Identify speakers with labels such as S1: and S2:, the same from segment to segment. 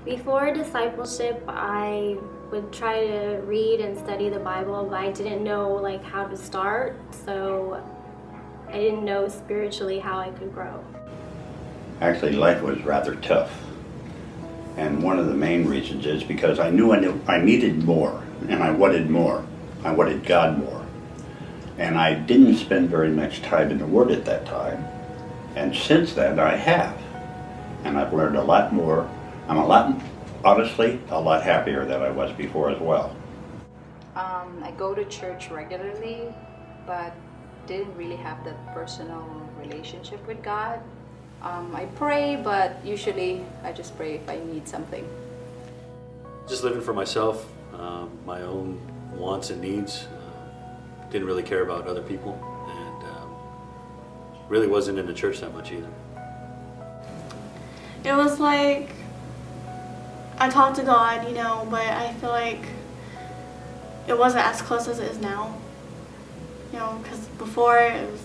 S1: Before discipleship, I would try to read and study the Bible, but I didn't know how to start, so I didn't know spiritually how I could grow.
S2: Actually, life was rather tough. And one of the main reasons is because I knew I needed more, and I wanted more. I wanted God more. And I didn't spend very much time in the Word at that time. And since then, I have. And I've learned a lot more. I'm honestly, a lot happier than I was before as well.
S3: I go to church regularly, but didn't really have that personal relationship with God. I pray, but usually I just pray if I need something.
S4: Just living for myself, my own wants and needs. Didn't really care about other people, and really wasn't in the church that much either.
S5: It was like I talked to God, but I feel like it wasn't as close as it is now. Because before it was,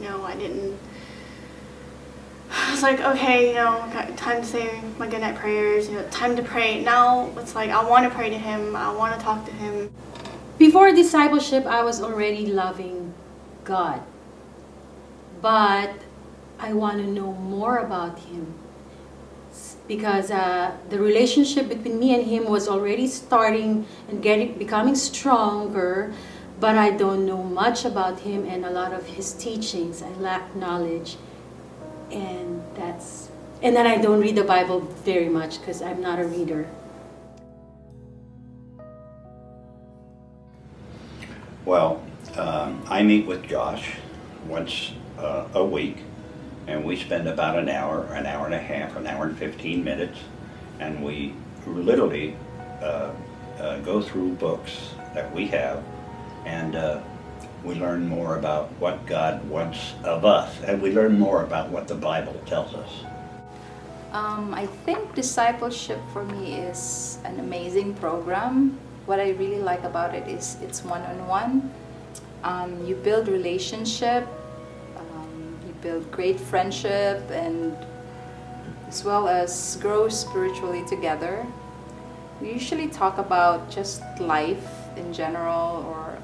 S5: I didn't. I was like, okay, got time to say my goodnight prayers, time to pray. Now it's like I want to pray to Him, I want to talk to Him.
S6: Before discipleship, I was already loving God. But I want to know more about Him. Because the relationship between me and Him was already starting and becoming stronger. But I don't know much about Him and a lot of His teachings. I lack knowledge. And then I don't read the Bible very much because I'm not a reader.
S2: Well, I meet with Josh once a week, and we spend about an hour and a half, an hour and 15 minutes, and we literally go through books that we have, and we learn more about what God wants of us, and we learn more about what the Bible tells us.
S3: I think discipleship for me is an amazing program. What I really like about it is it's one-on-one. You build relationship, you build great friendship, and as well as grow spiritually together. We usually talk about just life in general, or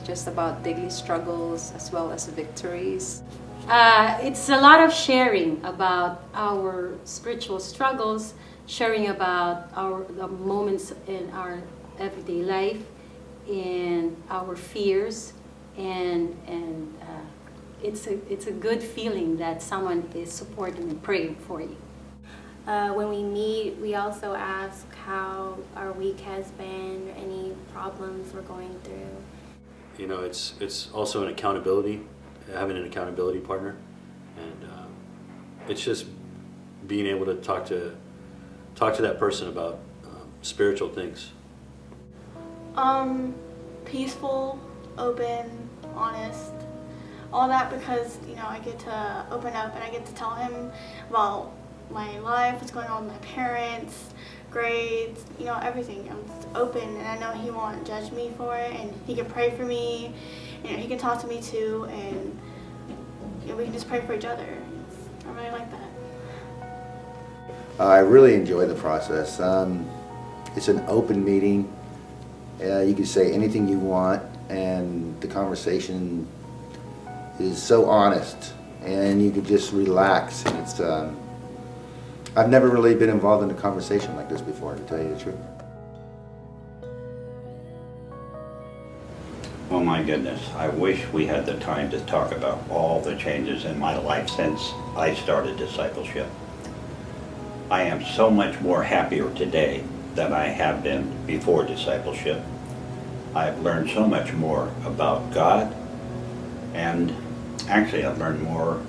S3: just about daily struggles as well as victories.
S6: It's a lot of sharing about our spiritual struggles, sharing about the moments in our everyday life and our fears, and it's a good feeling that someone is supporting and praying for you.
S1: When we meet, we also ask how our week has been, any problems we're going through.
S4: It's also an accountability, having an accountability partner, and it's just being able to talk to that person about spiritual things.
S5: Peaceful, open, honest, all that, because I get to open up and I get to tell him about my life, what's going on with my parents, grades, everything. I'm just open, and I know he won't judge me for it, and he can pray for me, he can talk to me too, and we can just pray for each other. I really like that.
S7: I really enjoy the process. It's an open meeting. You can say anything you want, and the conversation is so honest, and you can just relax. And it's I've never really been involved in a conversation like this before, to tell you the truth.
S2: Oh my goodness, I wish we had the time to talk about all the changes in my life since I started discipleship. I am so much more happier today than I have been before discipleship. I've learned so much more about God, and actually I've learned more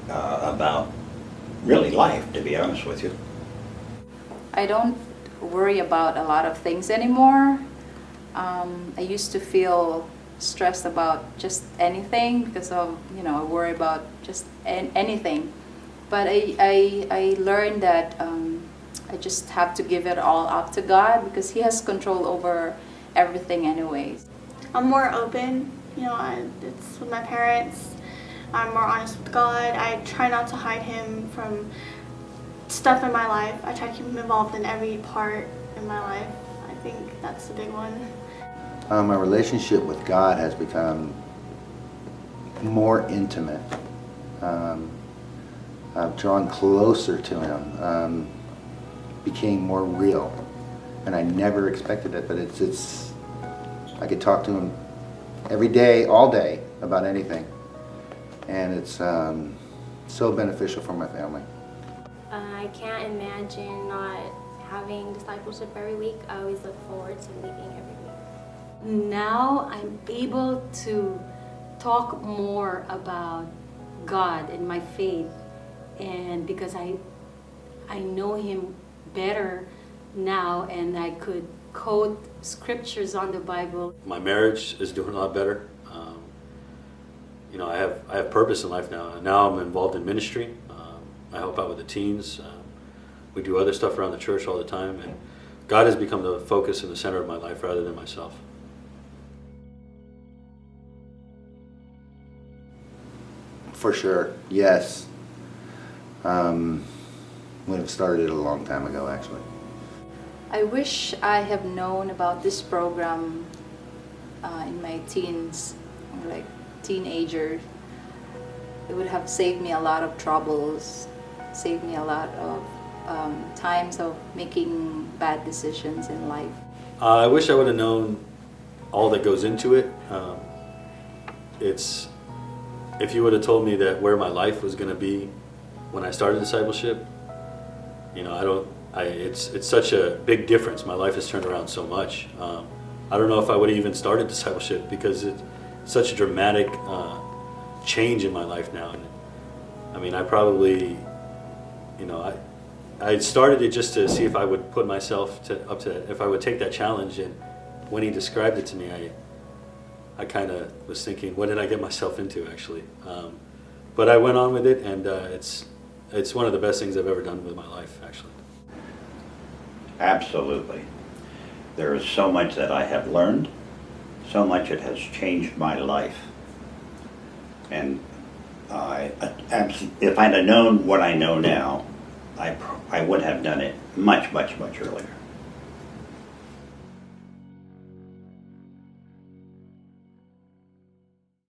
S2: about really life, to be honest with you.
S3: I don't worry about a lot of things anymore. I used to feel stressed about just anything because of, I worry about just anything. But I learned that I just have to give it all up to God, because He has control over everything anyways.
S5: I'm more open, it's with my parents. I'm more honest with God. I try not to hide Him from stuff in my life. I try to keep him involved in every part in my life. I think that's the big one.
S7: My relationship with God has become more intimate. I've drawn closer to Him, became more real, and I never expected it. But it's I could talk to Him every day, all day, about anything, and it's so beneficial for my family.
S1: I can't imagine not having discipleship every week. I always look forward to meeting every week.
S6: Now I'm able to talk more about God and my faith, and because I know Him better now, and I could quote scriptures on the Bible.
S4: My marriage is doing a lot better. You know, I have purpose in life now. Now I'm involved in ministry. I help out with the teens. We do other stuff around the church all the time, and God has become the focus and the center of my life rather than myself.
S7: For sure, yes. Would have started it a long time ago, actually.
S3: I wish I have known about this program in my teens, or like teenager. It would have saved me a lot of troubles, saved me a lot of times of making bad decisions in life.
S4: I wish I would have known all that goes into it. If you would have told me that where my life was going to be when I started discipleship, you know, it's such a big difference. My life has turned around so much. I don't know if I would have even started discipleship, because it's such a dramatic change in my life now. And I mean, I probably, you know, I started it just to see if I would put myself up to it, if I would take that challenge. And when he described it to me, I kind of was thinking, what did I get myself into, actually? But I went on with it, and it's one of the best things I've ever done with my life, actually.
S2: Absolutely. There is so much that I have learned, so much it has changed my life. And if I'd have known what I know now, I would have done it much, much, much earlier.